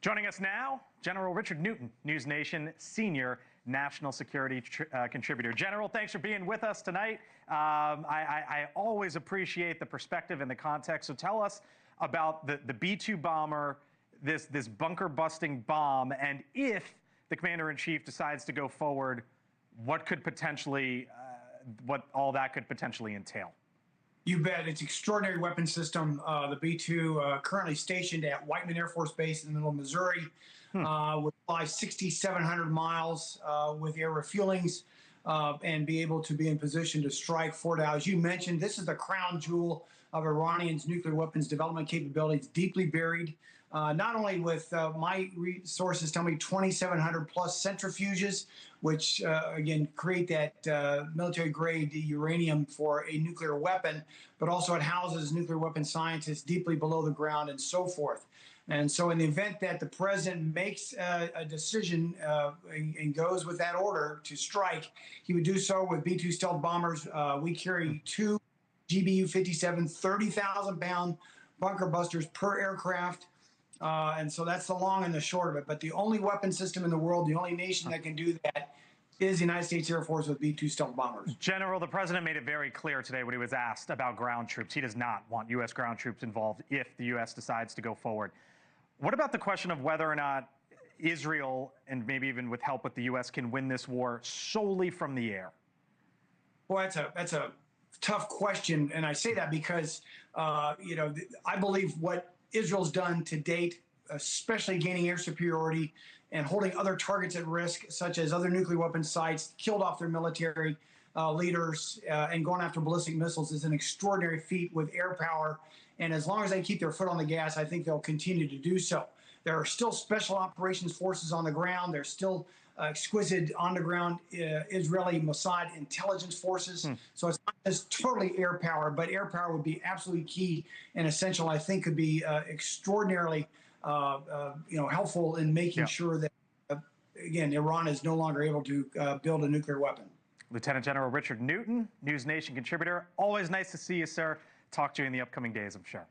Joining us now, General Richard Newton, NewsNation senior national security contributor. General, thanks for being with us tonight. I always appreciate the perspective and the context. So tell us about the B-2 bomber, this bunker-busting bomb, and if the commander-in-chief decides to go forward, what could potentially, what all that could potentially entail. You bet. It's an extraordinary weapon system. The B-2, currently stationed at Whiteman Air Force Base in the middle of Missouri, would fly 6,700 miles with air refuelings and be able to be in position to strike Fort Al. As you mentioned, this is the crown jewel of Iranians' nuclear weapons development capabilities, deeply buried, not only with my sources tell me 2,700 plus centrifuges, which again create that military-grade uranium for a nuclear weapon, but also it houses nuclear weapon scientists deeply below the ground and so forth. And so in the event that the president makes a decision and goes with that order to strike, he would do so with B-2 stealth bombers. We carry two GBU-57 30,000-pound bunker busters per aircraft. And so that's the long and the short of it. But the only weapon system in the world, the only nation that can do that, is the United States Air Force with B-2 stealth bombers. General, the president made it very clear today when he was asked about ground troops. He does not want U.S. ground troops involved if the U.S. decides to go forward. What about the question of whether or not Israel, and maybe even with help with the U.S., can win this war solely from the air? Well, that's a tough question, and I say that because I believe what Israel's done to date, especially gaining air superiority and holding other targets at risk, such as other nuclear weapon sites, killed off their military leaders, and going after ballistic missiles, is an extraordinary feat with air power. And as long as they keep their foot on the gas, I think they'll continue to do so. There are still special operations forces on the ground. There's still exquisite on-the-ground Israeli Mossad intelligence forces. So it's not just totally air power, but air power would be absolutely key and essential. I think could be extraordinarily helpful in making sure that, again, Iran is no longer able to build a nuclear weapon. Lieutenant General Richard Newton, NewsNation contributor. Always nice to see you, sir. Talk to you in the upcoming days, I'm sure.